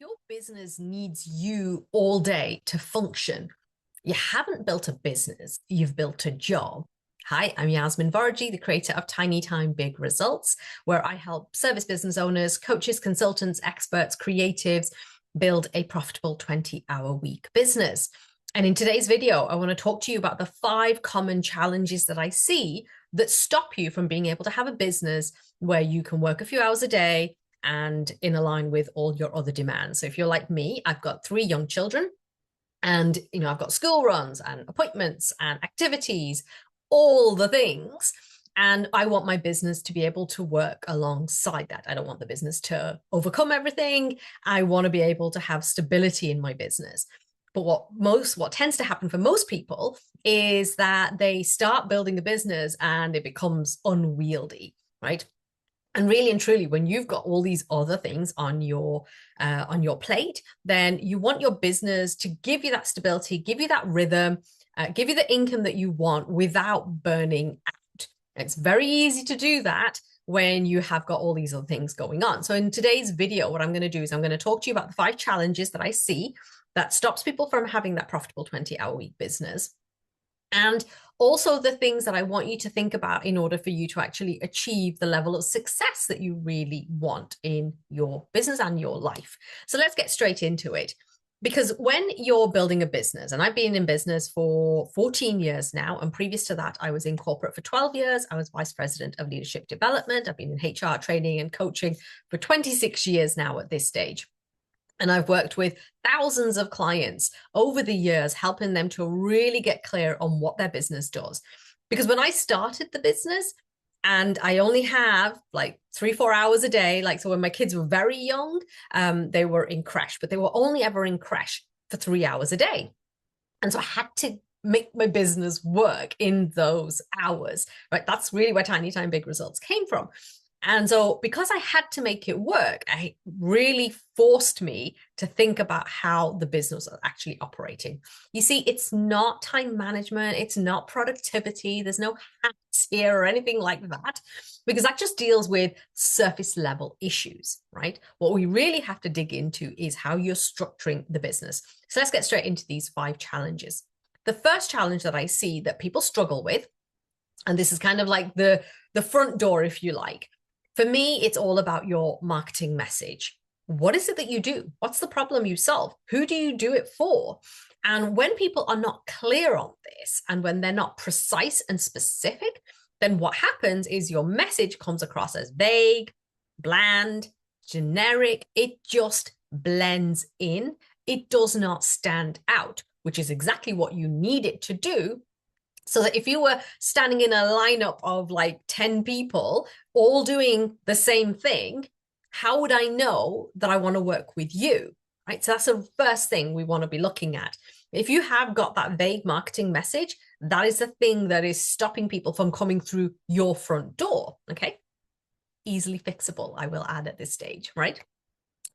Your business needs you all day to function. You haven't built a business, you've built a job. Hi, I'm Yasmin Vorajee, the creator of Tiny Time Big Results, where I help service business owners, coaches, consultants, experts, creatives build a profitable 20-hour week business. And in today's video, I want to talk to you about the 5 common challenges that I see that stop you from being able to have a business where you can work a few hours a day and in line with all your other demands. So if you're like me, I've got 3 young children and I've got school runs and appointments and activities, all the things. And I want my business to be able to work alongside that. I don't want the business to overcome everything. I want to be able to have stability in my business. But what tends to happen for most people is that they start building a business and it becomes unwieldy, right? And really and truly, when you've got all these other things on your plate, then you want your business to give you that stability, give you that rhythm, give you the income that you want without burning out. It's very easy to do that when you have got all these other things going on. So in today's video, what I'm going to do is I'm going to talk to you about the 5 challenges that I see that stops people from having that profitable 20-hour week business. And also the things that I want you to think about in order for you to actually achieve the level of success that you really want in your business and your life. So let's get straight into it. Because when you're building a business, and I've been in business for 14 years now, and previous to that, I was in corporate for 12 years. I was vice president of leadership development. I've been in HR training and coaching for 26 years now at this stage. And I've worked with thousands of clients over the years, helping them to really get clear on what their business does. Because when I started the business, and I only have like 3-4 hours a day, so when my kids were very young, they were in creche, but they were only ever in creche for 3 hours a day. And so I had to make my business work in those hours, right? That's really where Tiny Time Big Results came from. And so because I had to make it work, it really forced me to think about how the business was actually operating. You see, it's not time management. It's not productivity. There's no hacks here or anything like that, because that just deals with surface level issues, right? What we really have to dig into is how you're structuring the business. So let's get straight into these 5 challenges. The first challenge that I see that people struggle with, and this is kind of like the front door, if you like. For me, it's all about your marketing message. What is it that you do? What's the problem you solve? Who do you do it for? And when people are not clear on this, and when they're not precise and specific, then what happens is your message comes across as vague, bland, generic. It just blends in. It does not stand out, which is exactly what you need it to do. So that if you were standing in a lineup of like 10 people all doing the same thing, how would I know that I want to work with you? Right? So that's the first thing we want to be looking at. If you have got that vague marketing message, that is the thing that is stopping people from coming through your front door. Okay. Easily fixable, I will add at this stage, right?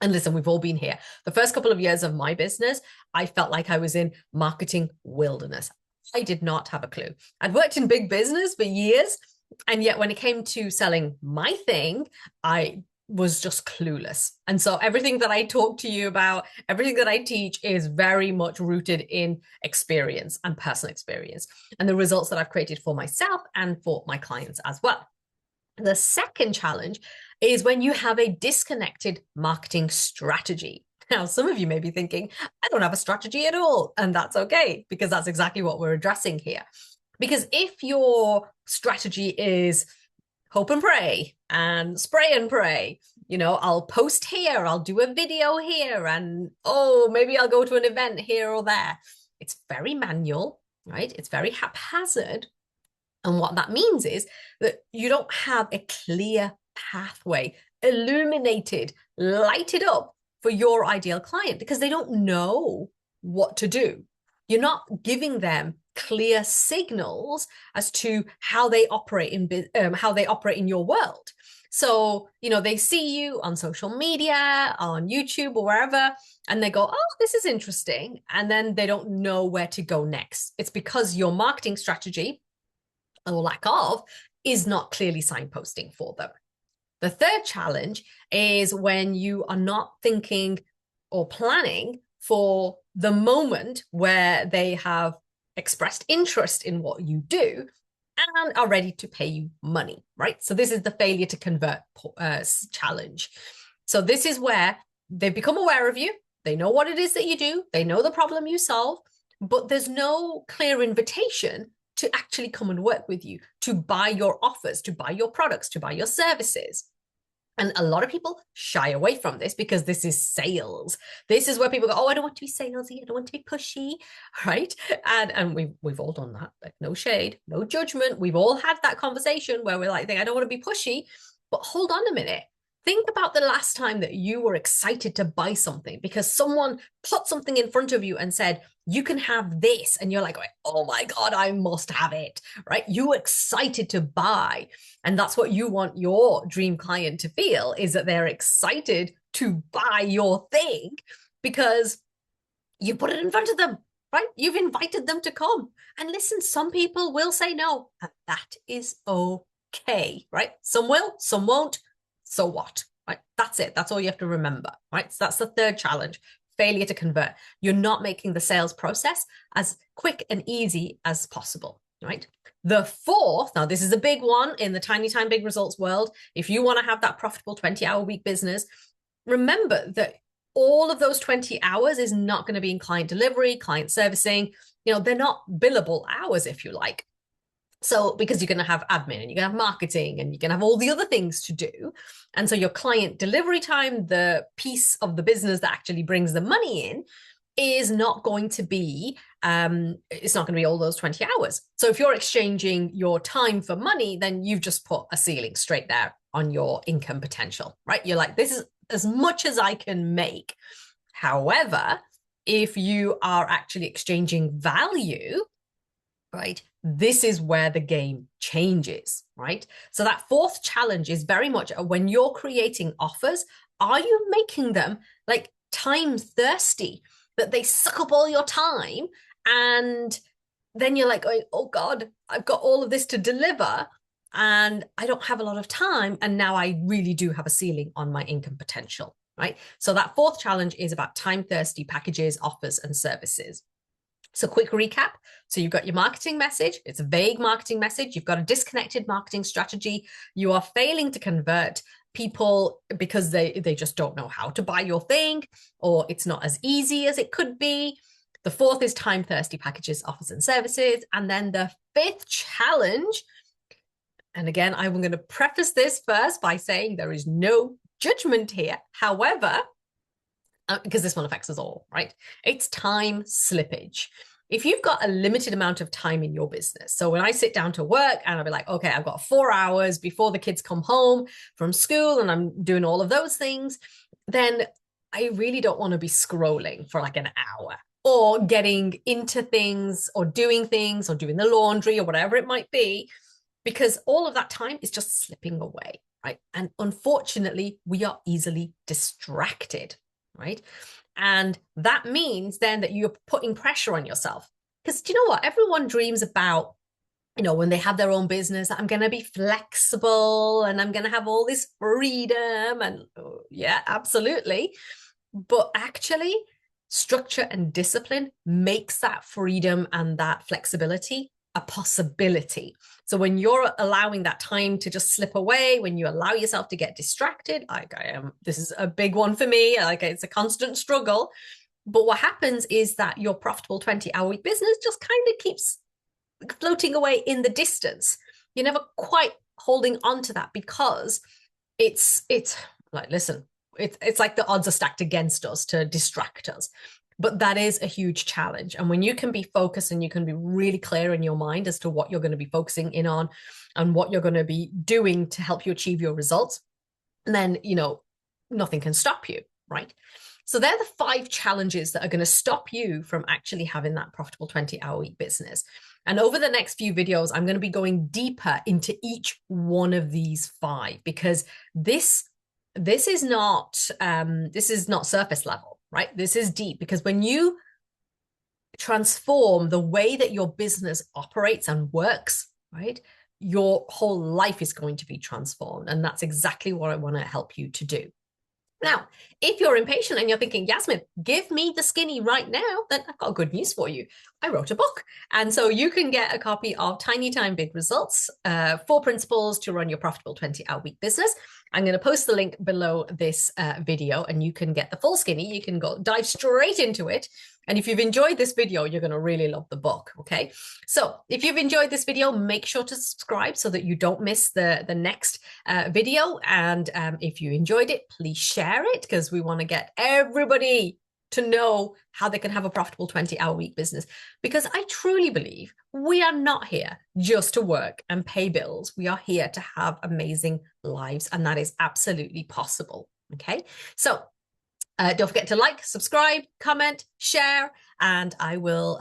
And listen, we've all been here. The first couple of years of my business, I felt like I was in marketing wilderness. I did not have a clue. I'd worked in big business for years, and yet when it came to selling my thing, I was just clueless. And so everything that I talk to you about, everything that I teach is very much rooted in experience and personal experience and the results that I've created for myself and for my clients as well. The second challenge is when you have a disconnected marketing strategy. Now, some of you may be thinking, I don't have a strategy at all. And that's okay, because that's exactly what we're addressing here. Because if your strategy is hope and pray and spray and pray, I'll post here, I'll do a video here, and maybe I'll go to an event here or there. It's very manual, right? It's very haphazard. And what that means is that you don't have a clear pathway, illuminated, lighted up for your ideal client, because they don't know what to do. You're not giving them clear signals as to how they operate in your world. So, they see you on social media, on YouTube or wherever, and they go, oh, this is interesting. And then they don't know where to go next. It's because your marketing strategy, or lack of, is not clearly signposting for them. The third challenge is when you are not thinking or planning for the moment where they have expressed interest in what you do and are ready to pay you money, right? So this is the failure to convert challenge. So this is where they've become aware of you. They know what it is that you do. They know the problem you solve, but there's no clear invitation to actually come and work with you, to buy your offers, to buy your products, to buy your services. And a lot of people shy away from this because this is sales. This is where people go, oh, I don't want to be salesy. I don't want to be pushy, right? And we've all done that. Like, no shade, no judgment. We've all had that conversation where we're like, I don't want to be pushy. But hold on a minute. Think about the last time that you were excited to buy something because someone put something in front of you and said, you can have this. And you're like, oh my God, I must have it, right? You were excited to buy. And that's what you want your dream client to feel, is that they're excited to buy your thing because you put it in front of them, right? You've invited them to come. And listen, some people will say no, and that is okay, right? Some will, some won't. So what, right? That's it. That's all you have to remember, right? So that's the third challenge, failure to convert. You're not making the sales process as quick and easy as possible, right? The fourth, now this is a big one in the tiny time, big results world. If you want to have that profitable 20-hour week business, remember that all of those 20 hours is not going to be in client delivery, client servicing. They're not billable hours, if you like. So because you're going to have admin and you're going to have marketing and you're going to have all the other things to do. And so your client delivery time, the piece of the business that actually brings the money in, is not going to be, it's not going to be all those 20 hours. So if you're exchanging your time for money, then you've just put a ceiling straight there on your income potential, right? You're like, this is as much as I can make. However, if you are actually exchanging value, right, this is where the game changes, right? So that fourth challenge is very much when you're creating offers, are you making them like time thirsty, that they suck up all your time? And then you're like going, oh God, I've got all of this to deliver and I don't have a lot of time. And now I really do have a ceiling on my income potential, right? So that fourth challenge is about time thirsty packages, offers, and services. So quick recap. So you've got your marketing message. It's a vague marketing message. You've got a disconnected marketing strategy. You are failing to convert people because they just don't know how to buy your thing, or it's not as easy as it could be. The fourth is time thirsty packages, offers, and services. And then the fifth challenge, and again, I'm going to preface this first by saying there is no judgment here. However, because this one affects us all, right? It's time slippage. If you've got a limited amount of time in your business, so when I sit down to work and I'll be like, okay, I've got 4 hours before the kids come home from school and I'm doing all of those things, then I really don't want to be scrolling for like an hour or getting into things or doing the laundry or whatever it might be, because all of that time is just slipping away, right? And unfortunately, we are easily distracted, right? And that means then that you're putting pressure on yourself. Because do you know what? Everyone dreams about, when they have their own business, I'm going to be flexible and I'm going to have all this freedom. And yeah, absolutely. But actually, structure and discipline makes that freedom and that flexibility a possibility. So when you're allowing that time to just slip away, when you allow yourself to get distracted, like I am, this is a big one for me, like it's a constant struggle. But what happens is that your profitable 20-hour week business just kind of keeps floating away in the distance. You're never quite holding on to that because it's like, listen, it's like the odds are stacked against us to distract us. But that is a huge challenge. And when you can be focused and you can be really clear in your mind as to what you're going to be focusing in on and what you're going to be doing to help you achieve your results, then, nothing can stop you, right? So they're the 5 challenges that are going to stop you from actually having that profitable 20-hour week business. And over the next few videos, I'm going to be going deeper into each one of these 5, because this is not surface level, right? This is deep, because when you transform the way that your business operates and works, right, your whole life is going to be transformed. And that's exactly what I want to help you to do. Now, if you're impatient and you're thinking, Yasmin, give me the skinny right now, then I've got good news for you. I wrote a book. And so you can get a copy of Tiny Time Big Results, 4 principles to run your profitable 20-hour week business. I'm going to post the link below this video and you can get the full skinny. You can go dive straight into it. And if you've enjoyed this video, you're going to really love the book, okay? So if you've enjoyed this video, make sure to subscribe so that you don't miss the next video. And if you enjoyed it, please share it because we want to get everybody to know how they can have a profitable 20-hour week business. Because I truly believe we are not here just to work and pay bills. We are here to have amazing lives, and that is absolutely possible, okay? So don't forget to like, subscribe, comment, share, and I will,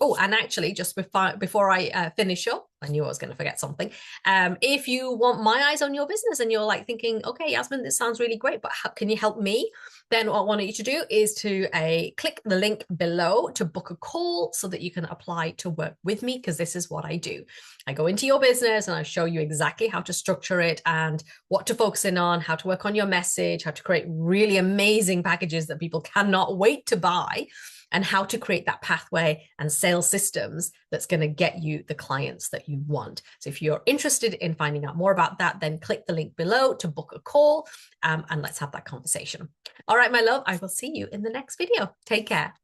oh, and actually just before I finish up, I knew I was going to forget something. If you want my eyes on your business and you're like thinking, okay, Yasmin, this sounds really great, but how can you help me? Then what I want you to do is to click the link below to book a call so that you can apply to work with me, because this is what I do. I go into your business and I show you exactly how to structure it and what to focus in on, how to work on your message, how to create really amazing packages that people cannot wait to buy, and how to create that pathway and sales systems that's going to get you the clients that you want. So if you're interested in finding out more about that, then click the link below to book a call and let's have that conversation. All right, my love, I will see you in the next video. Take care.